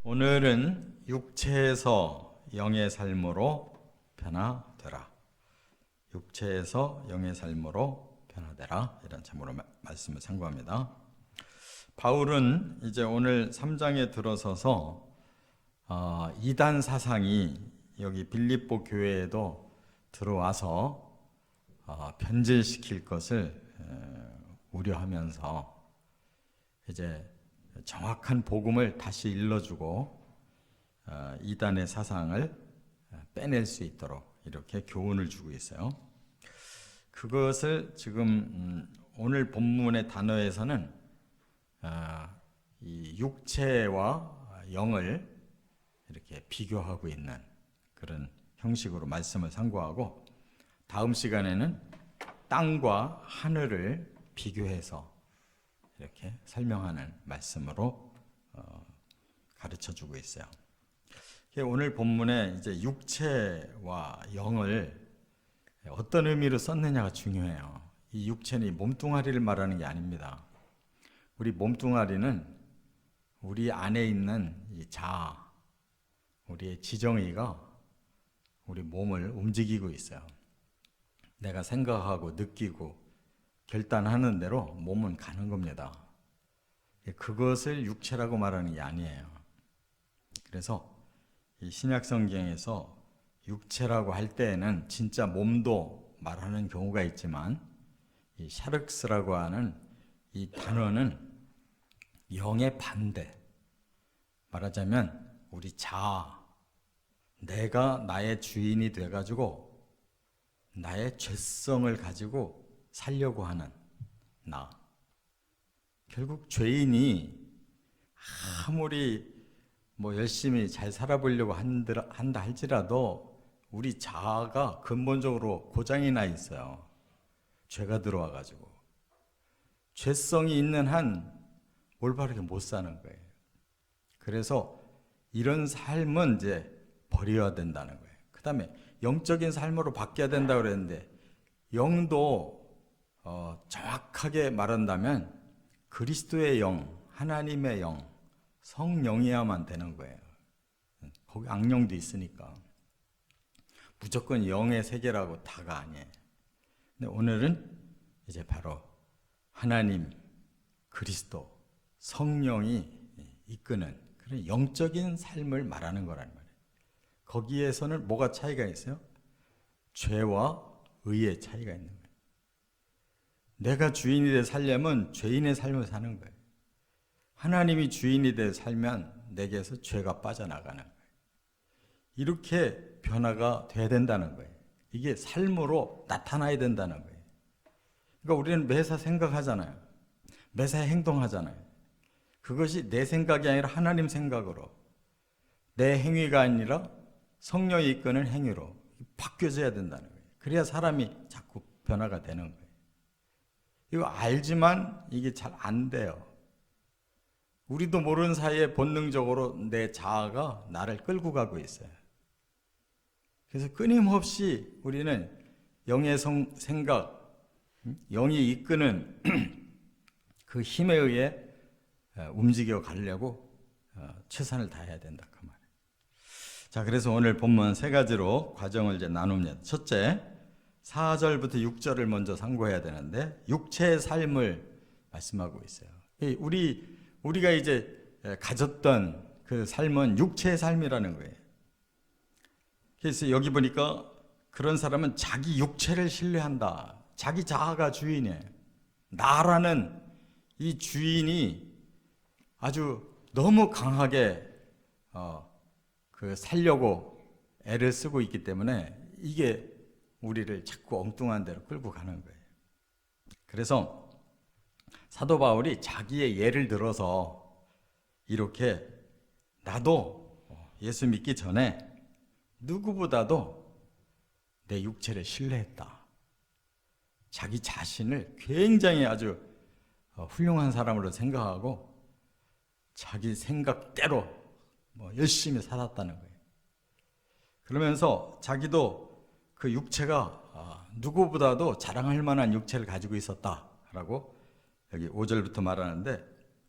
오늘은 육체에서 영의 삶으로 변화되라. 육체에서 영의 삶으로 변화되라. 이런 제목으로 말씀을 참고합니다. 바울은 이제 오늘 3장에 들어서서 이단 사상이 여기 빌립보 교회에도 들어와서 변질시킬 것을 우려하면서 이제 정확한 복음을 다시 일러주고 이단의 사상을 빼낼 수 있도록 이렇게 교훈을 주고 있어요. 그것을 지금 오늘 본문의 단어에서는 이 육체와 영을 이렇게 비교하고 있는 그런 형식으로 말씀을 상고하고, 다음 시간에는 땅과 하늘을 비교해서 이렇게 설명하는 말씀으로 가르쳐주고 있어요. 오늘 본문에 이제 육체와 영을 어떤 의미로 썼느냐가 중요해요. 이 육체는 이 몸뚱아리를 말하는 게 아닙니다. 우리 몸뚱아리는 우리 안에 있는 이 자아, 우리의 지정의가 우리 몸을 움직이고 있어요. 내가 생각하고 느끼고 결단하는 대로 몸은 가는 겁니다. 그것을 육체라고 말하는 게 아니에요. 그래서 이 신약 성경에서 육체라고 할 때에는 진짜 몸도 말하는 경우가 있지만, 이 샤륵스라고 하는 이 단어는 영의 반대, 말하자면 우리 자아, 내가 나의 주인이 돼가지고 나의 죄성을 가지고 살려고 하는 나. 결국 죄인이 아무리 열심히 잘 살아보려고 한다 할지라도 우리 자아가 근본적으로 고장이 나 있어요. 죄가 들어와가지고 죄성이 있는 한 올바르게 못 사는 거예요. 그래서 이런 삶은 이제 버려야 된다는 거예요. 그 다음에 영적인 삶으로 바뀌어야 된다고 그랬는데, 영도 정확하게 말한다면 그리스도의 영, 하나님의 영, 성령이야만 되는 거예요. 거기 악령도 있으니까 무조건 영의 세계라고 다가 아니에요. 근데 오늘은 이제 바로 하나님, 그리스도, 성령이 이끄는 그런 영적인 삶을 말하는 거라는 말이에요. 거기에서는 뭐가 차이가 있어요? 죄와 의의 차이가 있는 거예요. 내가 주인이 돼 살려면 죄인의 삶을 사는 거예요. 하나님이 주인이 돼 살면 내게서 죄가 빠져나가는 거예요. 이렇게 변화가 돼야 된다는 거예요. 이게 삶으로 나타나야 된다는 거예요. 그러니까 우리는 매사 생각하잖아요. 매사 행동하잖아요. 그것이 내 생각이 아니라 하나님 생각으로, 내 행위가 아니라 성령이 이끄는 행위로 바뀌어져야 된다는 거예요. 그래야 사람이 자꾸 변화가 되는 거예요. 이거 알지만 이게 잘 안 돼요. 우리도 모르는 사이에 본능적으로 내 자아가 나를 끌고 가고 있어요. 그래서 끊임없이 우리는 영의 생각, 영이 이끄는 그 힘에 의해 움직여 가려고 최선을 다해야 된다 그 말이에요. 자, 그래서 오늘 본문 세 가지로 과정을 이제 나눕니다. 첫째, 4절부터 6절을 먼저 상고해야 되는데, 육체의 삶을 말씀하고 있어요. 우리가 이제 가졌던 그 삶은 육체의 삶이라는 거예요. 그래서 여기 보니까 그런 사람은 자기 육체를 신뢰한다. 자기 자아가 주인이에요. 나라는 이 주인이 아주 너무 강하게 살려고 애를 쓰고 있기 때문에 이게 우리를 자꾸 엉뚱한 데로 끌고 가는 거예요. 그래서 사도 바울이 자기의 예를 들어서 이렇게, 나도 예수 믿기 전에 누구보다도 내 육체를 신뢰했다. 자기 자신을 굉장히 아주 훌륭한 사람으로 생각하고 자기 생각대로 열심히 살았다는 거예요. 그러면서 자기도 그 육체가 누구보다도 자랑할 만한 육체를 가지고 있었다라고 여기 5절부터 말하는데,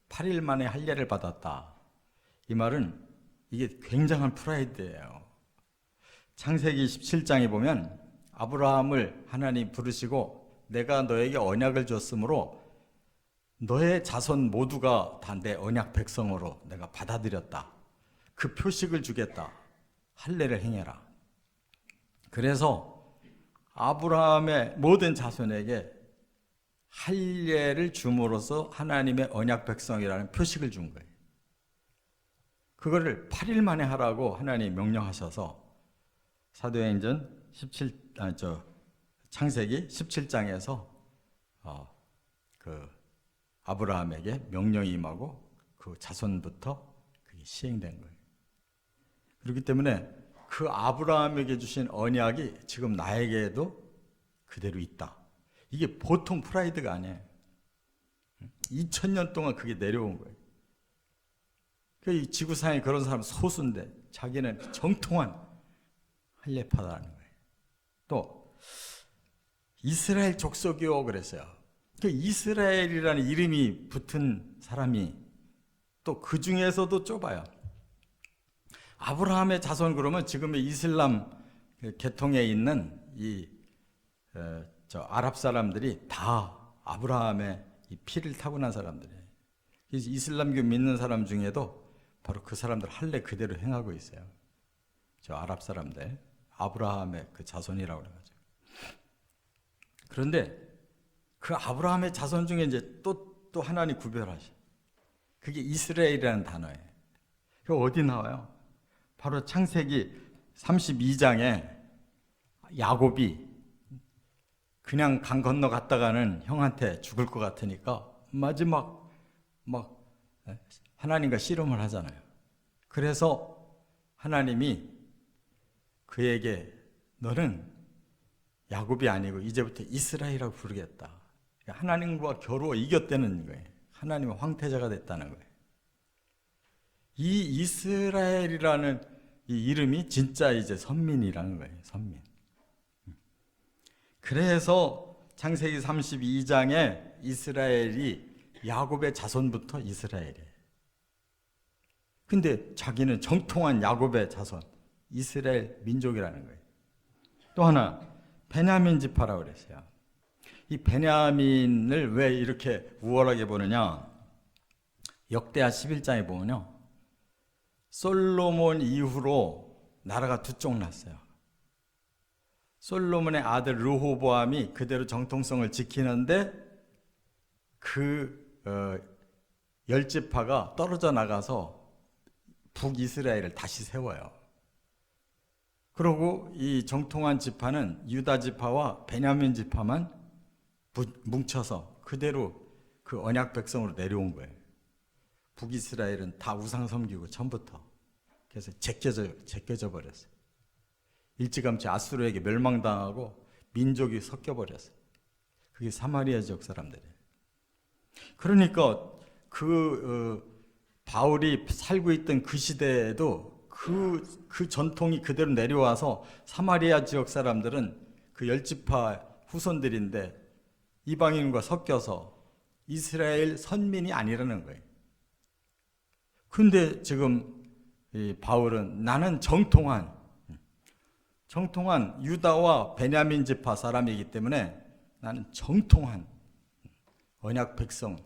8일 만에 할례를 받았다. 이 말은 이게 굉장한 프라이드예요. 창세기 17장에 보면 아브라함을 하나님 부르시고 내가 너에게 언약을 줬으므로 너의 자손 모두가 다 내 언약 백성으로 내가 받아들였다. 그 표식을 주겠다. 할례를 행해라. 그래서 아브라함의 모든 자손에게 할례를 줌으로써 하나님의 언약 백성이라는 표식을 준 거예요. 그거를 8일 만에 하라고 하나님 명령하셔서 사도행전 창세기 17장에서 그 아브라함에게 명령이 임하고 그 자손부터 그게 시행된 거예요. 그렇기 때문에 그 아브라함에게 주신 언약이 지금 나에게도 그대로 있다. 이게 보통 프라이드가 아니에요. 2000년 동안 그게 내려온 거예요. 이 지구상에 그런 사람 소수인데 자기는 정통한 할례파다라는 거예요. 또 이스라엘 족속이요 그랬어요. 그 이스라엘이라는 이름이 붙은 사람이 또 그 중에서도 좁아요. 아브라함의 자손 그러면 지금의 이슬람 계통에 있는 아랍 사람들이 다 아브라함의 이 피를 타고난 사람들이에요. 그래서 이슬람교 믿는 사람 중에도 바로 그 사람들 할례 그대로 행하고 있어요. 저 아랍 사람들 아브라함의 그 자손이라고 그래가지고. 그런데 그 아브라함의 자손 중에 이제 또 하나님 구별하셔. 그게 이스라엘이라는 단어예요. 그 어디 나와요? 바로 창세기 32장에 야곱이 그냥 강 건너 갔다가는 형한테 죽을 것 같으니까 마지막 하나님과 씨름을 하잖아요. 그래서 하나님이 그에게 너는 야곱이 아니고 이제부터 이스라엘이라고 부르겠다. 하나님과 겨루어 이겼다는 거예요. 하나님의 황태자가 됐다는 거예요. 이 이스라엘이라는 이 이름이 진짜 이제 선민이라는 거예요. 선민. 그래서 창세기 32장에 이스라엘이 야곱의 자손부터 이스라엘이에요. 근데 자기는 정통한 야곱의 자손, 이스라엘 민족이라는 거예요. 또 하나 베냐민 지파라고 그랬어요. 이 베냐민을 왜 이렇게 우월하게 보느냐? 역대하 11장에 보면요. 솔로몬 이후로 나라가 두 쪽 났어요. 솔로몬의 아들 르호보암이 그대로 정통성을 지키는데 그 열지파가 떨어져 나가서 북이스라엘을 다시 세워요. 그리고 이 정통한 지파는 유다 지파와 베냐민 지파만 뭉쳐서 그대로 그 언약 백성으로 내려온 거예요. 북이스라엘은 다 우상 섬기고 처음부터. 그래서 제껴져 버렸어요. 일찌감치 아수르에게 멸망당하고 민족이 섞여버렸어요. 그게 사마리아 지역 사람들이에요. 그러니까 바울이 살고 있던 그 시대에도 그 전통이 그대로 내려와서 사마리아 지역 사람들은 그 열지파 후손들인데 이방인과 섞여서 이스라엘 선민이 아니라는 거예요. 근데 지금 이 바울은 나는 정통한 유다와 베냐민 지파 사람이기 때문에 나는 정통한 언약 백성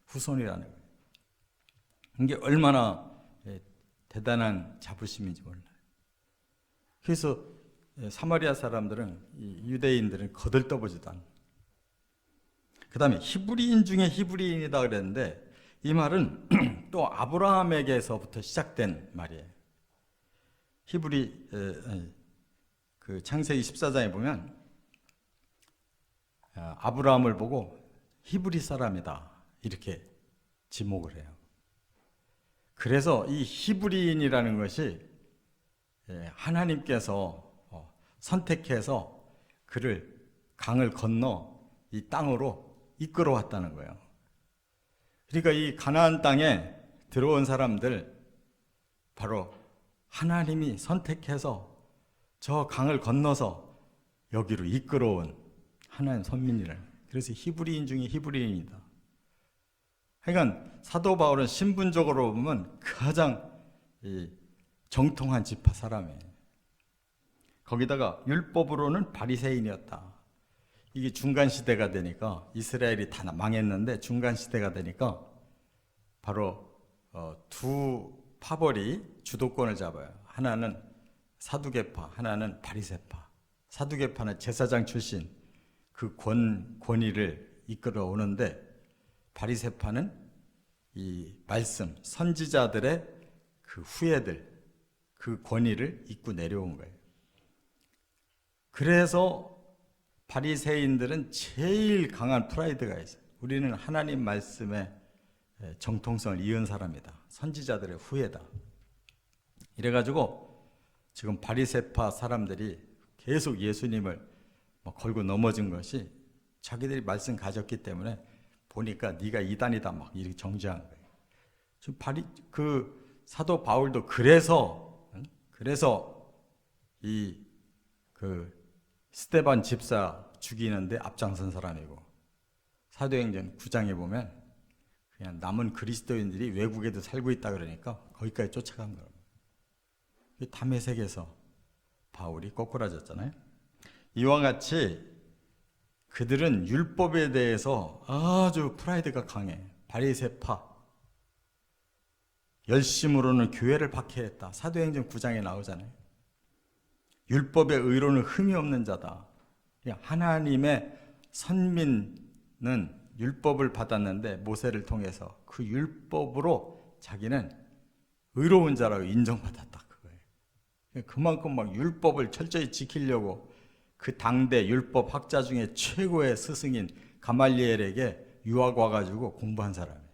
후손이라는 거예요. 이게 얼마나 대단한 자부심인지 몰라요. 그래서 사마리아 사람들은 유대인들은 거들떠보지도 않아요. 그 다음에 히브리인 중에 히브리인이다 그랬는데 이 말은 또 아브라함에게서부터 시작된 말이에요. 그 창세기 14장에 보면 아브라함을 보고 히브리 사람이다 이렇게 지목을 해요. 그래서 이 히브리인이라는 것이 하나님께서 선택해서 그를 강을 건너 이 땅으로 이끌어왔다는 거예요. 그러니까 이 가나안 땅에 들어온 사람들 바로 하나님이 선택해서 저 강을 건너서 여기로 이끌어온 하나님 선민이라는 거예요. 그래서 히브리인 중에 히브리인이다. 그러니까 사도 바울은 신분적으로 보면 가장 정통한 지파 사람이에요. 거기다가 율법으로는 바리새인이었다. 이게 중간 시대가 되니까 이스라엘이 다 망했는데 중간 시대가 되니까 바로 두 파벌이 주도권을 잡아요. 하나는 사두개파, 하나는 바리새파. 사두개파는 제사장 출신 그 권위를 이끌어 오는데 바리새파는 이 말씀, 선지자들의 그 후예들, 그 권위를 잇고 내려온 거예요. 그래서 바리새인들은 제일 강한 프라이드가 있어요. 우리는 하나님 말씀의 정통성을 이은 사람이다. 선지자들의 후예다. 이래가지고 지금 바리새파 사람들이 계속 예수님을 걸고 넘어진 것이 자기들이 말씀 가졌기 때문에 보니까 네가 이단이다 막 이렇게 정죄한 거예요. 지금 그 사도 바울도 그래서 그 스데반 집사 죽이는데 앞장선 사람이고, 사도행전 9장에 보면 그냥 남은 그리스도인들이 외국에도 살고 있다 그러니까 거기까지 쫓아간 거예요. 담에색에서 바울이 꼬꾸라졌잖아요. 이와 같이 그들은 율법에 대해서 아주 프라이드가 강해. 바리새파 열심으로는 교회를 박해했다. 사도행전 9장에 나오잖아요. 율법의 의로는 흠이 없는 자다. 하나님의 선민은 율법을 받았는데 모세를 통해서 그 율법으로 자기는 의로운 자라고 인정받았다. 그거예요. 그만큼 막 율법을 철저히 지키려고 그 당대 율법 학자 중에 최고의 스승인 가말리엘에게 유학 와가지고 공부한 사람이에요.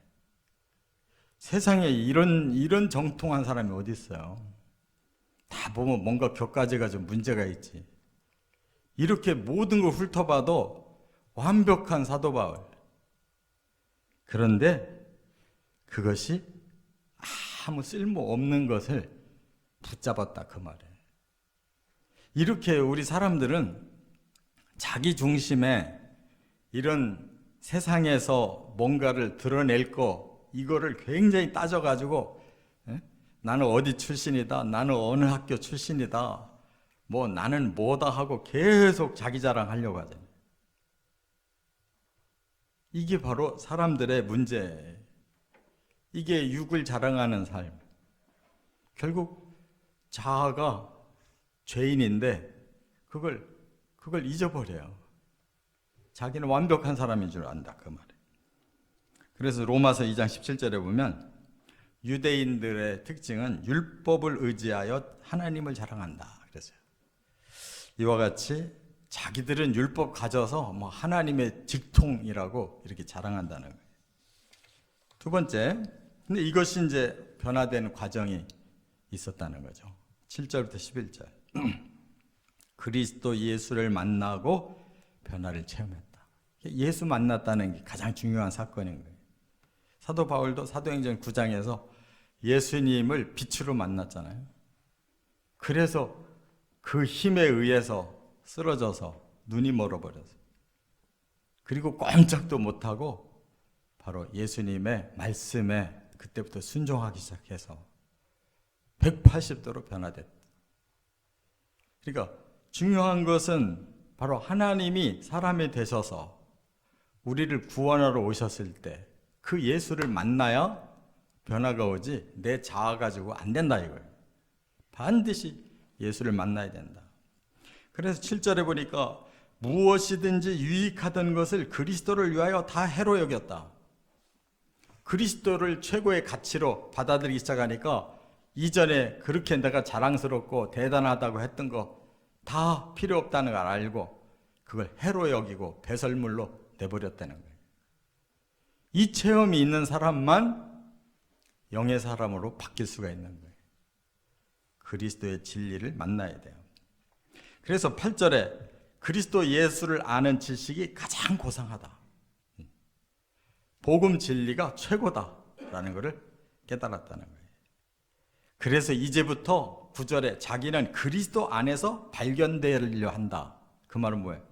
세상에 이런 정통한 사람이 어디 있어요? 다 보면 뭔가 격가지가 좀 문제가 있지. 이렇게 모든 걸 훑어봐도 완벽한 사도 바울. 그런데 그것이 아무 쓸모 없는 것을 붙잡았다 그 말이에요. 이렇게 우리 사람들은 자기 중심에 이런 세상에서 뭔가를 드러낼 이거를 굉장히 따져가지고 나는 어디 출신이다, 나는 어느 학교 출신이다, 뭐 나는 뭐다 하고 계속 자기 자랑하려고 하잖아요. 이게 바로 사람들의 문제예요. 이게 육을 자랑하는 삶. 결국 자아가 죄인인데 그걸 잊어버려요. 자기는 완벽한 사람인 줄 안다 그 말이에요. 그래서 로마서 2장 17절에 보면 유대인들의 특징은 율법을 의지하여 하나님을 자랑한다 그랬어요. 이와 같이 자기들은 율법 가져서 뭐 하나님의 직통이라고 이렇게 자랑한다는 거예요. 두 번째, 근데 이것이 이제 변화되는 과정이 있었다는 거죠. 7절부터 11절. 그리스도 예수를 만나고 변화를 체험했다. 예수 만났다는 게 가장 중요한 사건인 거예요. 사도 바울도 사도행전 9장에서 예수님을 빛으로 만났잖아요. 그래서 그 힘에 의해서 쓰러져서 눈이 멀어버렸어요. 그리고 꼼짝도 못하고 바로 예수님의 말씀에 그때부터 순종하기 시작해서 180도로 변화됐다. 그러니까 중요한 것은 바로 하나님이 사람이 되셔서 우리를 구원하러 오셨을 때 그 예수를 만나야 변화가 오지 내 자아 가지고 안 된다 이거예요. 반드시 예수를 만나야 된다. 그래서 7절에 보니까 무엇이든지 유익하던 것을 그리스도를 위하여 다 해로 여겼다. 그리스도를 최고의 가치로 받아들이기 시작하니까 이전에 그렇게 내가 자랑스럽고 대단하다고 했던 거 다 필요 없다는 걸 알고 그걸 해로 여기고 배설물로 내버렸다는 거예요. 이 체험이 있는 사람만 영의 사람으로 바뀔 수가 있는 거예요. 그리스도의 진리를 만나야 돼요. 그래서 8절에 그리스도 예수를 아는 지식이 가장 고상하다. 복음 진리가 최고다라는 것을 깨달았다는 거예요. 그래서 이제부터 9절에 자기는 그리스도 안에서 발견되려 한다. 그 말은 뭐예요?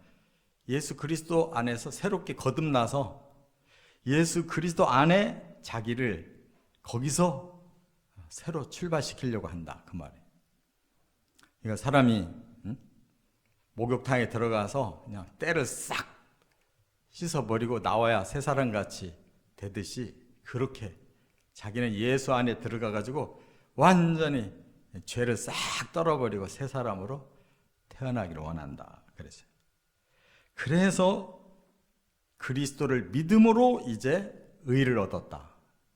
예수 그리스도 안에서 새롭게 거듭나서 예수 그리스도 안에 자기를 거기서 새로 출발시키려고 한다 그 말이에요. 그러니까 사람이 목욕탕에 들어가서 그냥 때를 싹 씻어버리고 나와야 새 사람같이 되듯이 그렇게 자기는 예수 안에 들어가가지고 완전히 죄를 싹 떨어버리고 새 사람으로 태어나기를 원한다 그랬어요. 그래서 그리스도를 믿음으로 이제 의를 얻었다.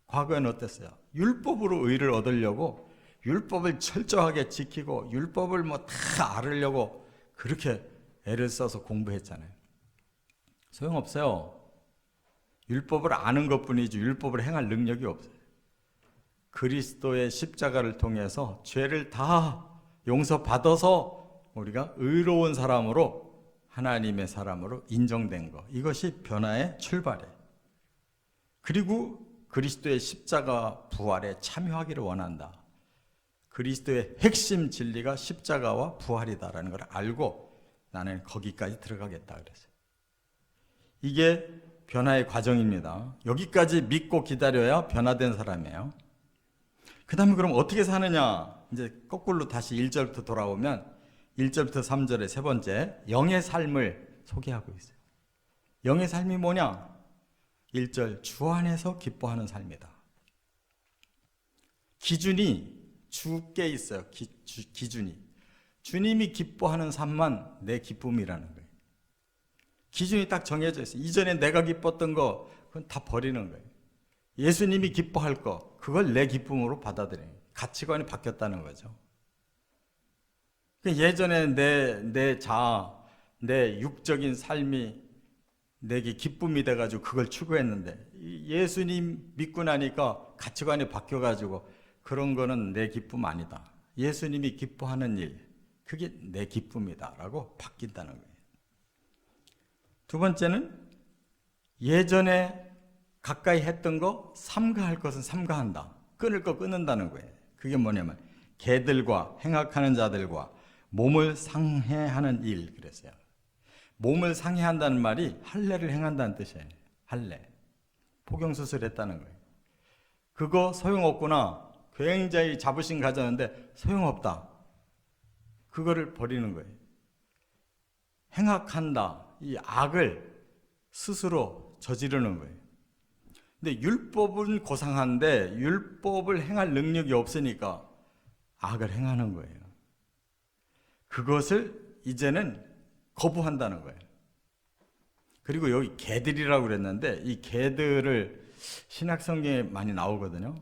과거에는 어땠어요? 율법으로 의를 얻으려고 율법을 철저하게 지키고 율법을 뭐 다 알으려고 그렇게 애를 써서 공부했잖아요. 소용없어요. 율법을 아는 것뿐이지 율법을 행할 능력이 없어요. 그리스도의 십자가를 통해서 죄를 다 용서받아서 우리가 의로운 사람으로 하나님의 사람으로 인정된 것, 이것이 변화의 출발이에요. 그리고 그리스도의 십자가 부활에 참여하기를 원한다. 그리스도의 핵심 진리가 십자가와 부활이다라는 걸 알고 나는 거기까지 들어가겠다 그랬어요. 이게 변화의 과정입니다. 여기까지 믿고 기다려야 변화된 사람이에요. 그 다음에 그럼 어떻게 사느냐? 이제 거꾸로 다시 1절부터 돌아오면 1절부터 3절의 세 번째 영의 삶을 소개하고 있어요. 영의 삶이 뭐냐? 1절 주 안에서 기뻐하는 삶이다. 기준이 주께 있어요. 기준이 주님이 기뻐하는 삶만 내 기쁨이라는 거예요. 기준이 딱 정해져 있어요. 이전에 내가 기뻤던 거 그건 다 버리는 거예요. 예수님이 기뻐할 거 그걸 내 기쁨으로 받아들여요. 가치관이 바뀌었다는 거죠. 예전에 내 육적인 삶이 내게 기쁨이 돼가지고 그걸 추구했는데 예수님 믿고 나니까 가치관이 바뀌어가지고 그런 거는 내 기쁨 아니다. 예수님이 기뻐하는 일, 그게 내 기쁨이다라고 바뀐다는 거예요. 두 번째는 예전에 가까이 했던 거 삼가할 것은 삼가한다. 끊을 거 끊는다는 거예요. 그게 뭐냐면 개들과 행악하는 자들과 몸을 상해하는 일 그랬어요. 몸을 상해한다는 말이 할례를 행한다는 뜻이에요. 할례. 포경수술 했다는 거예요. 그거 소용없구나. 굉장히 자부심 가졌는데 소용없다. 그거를 버리는 거예요. 행악한다. 이 악을 스스로 저지르는 거예요. 근데 율법은 고상한데 율법을 행할 능력이 없으니까 악을 행하는 거예요. 그것을 이제는 거부한다는 거예요. 그리고 여기 개들이라고 그랬는데 이 개들을 신약성경에 많이 나오거든요.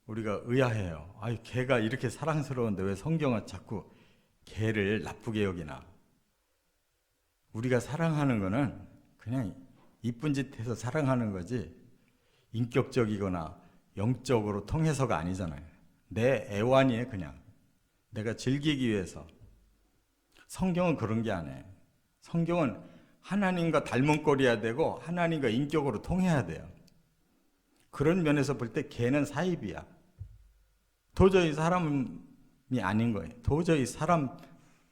우리가 의아해요. 아유, 개가 이렇게 사랑스러운데 왜 성경은 자꾸 개를 나쁘게 여기나? 우리가 사랑하는 거는 그냥 이쁜 짓 해서 사랑하는 거지 인격적이거나 영적으로 통해서가 아니잖아요. 내 애완이에요. 그냥 내가 즐기기 위해서. 성경은 그런 게 아니에요. 성경은 하나님과 닮은 꼴이어야 되고 하나님과 인격으로 통해야 돼요. 그런 면에서 볼 때 개는 사입이야. 도저히 사람이 아닌 거예요. 도저히 사람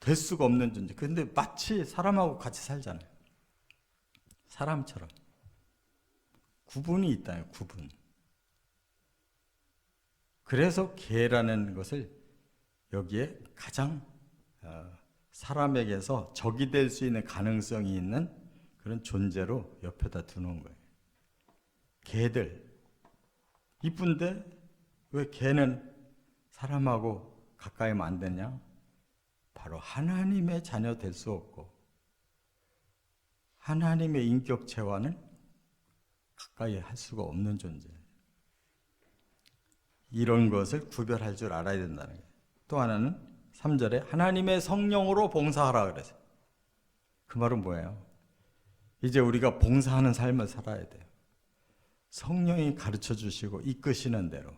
될 수가 없는 존재. 그런데 마치 사람하고 같이 살잖아요. 사람처럼. 구분이 있다요. 구분. 그래서 개라는 것을 여기에 가장 사람에게서 적이 될 수 있는 가능성이 있는 그런 존재로 옆에다 두는 거예요. 개들. 이쁜데 왜 개는 사람하고 가까이 하면 안 되냐? 바로 하나님의 자녀 될 수 없고 하나님의 인격체와는 가까이 할 수가 없는 존재. 이런 것을 구별할 줄 알아야 된다는 거예요. 또 하나는 3절에 하나님의 성령으로 봉사하라 그랬어요. 그 말은 뭐예요? 이제 우리가 봉사하는 삶을 살아야 돼요. 성령이 가르쳐 주시고 이끄시는 대로.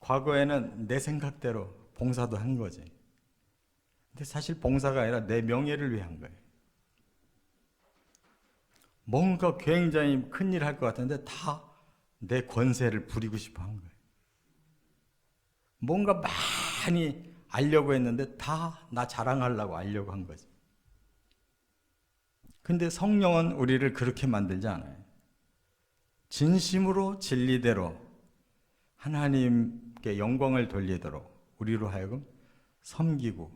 과거에는 내 생각대로 봉사도 한 거지. 근데 사실 봉사가 아니라 내 명예를 위한 거예요. 뭔가 굉장히 큰일 할 것 같은데 다 내 권세를 부리고 싶어 한 거예요. 뭔가 많이 알려고 했는데 다 나 자랑하려고 알려고 한 거지. 근데 성령은 우리를 그렇게 만들지 않아요. 진심으로 진리대로 하나님께 영광을 돌리도록 우리로 하여금 섬기고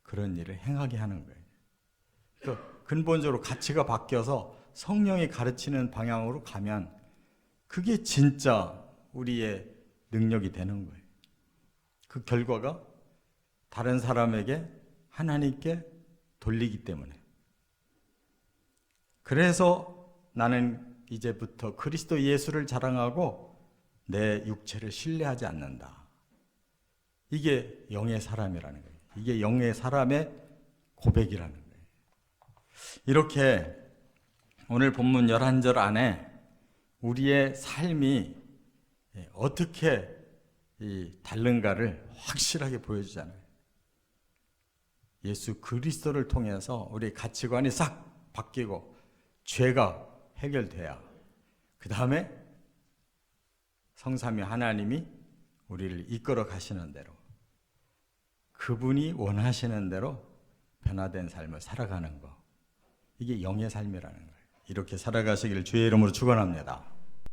그런 일을 행하게 하는 거예요. 그러니까 근본적으로 가치가 바뀌어서 성령이 가르치는 방향으로 가면 그게 진짜 우리의 능력이 되는 거예요. 그 결과가 다른 사람에게 하나님께 돌리기 때문에. 그래서 나는 이제부터 그리스도 예수를 자랑하고 내 육체를 신뢰하지 않는다. 이게 영의 사람이라는 거예요. 이게 영의 사람의 고백이라는 거예요. 이렇게 오늘 본문 11절 안에 우리의 삶이 어떻게 다른가를 확실하게 보여주잖아요. 예수 그리스도를 통해서 우리의 가치관이 싹 바뀌고 죄가 해결돼야 그 다음에 성삼위 하나님이 우리를 이끌어 가시는 대로 그분이 원하시는 대로 변화된 삶을 살아가는 거, 이게 영의 삶이라는 거예요. 이렇게 살아가시길 주의 이름으로 축원합니다.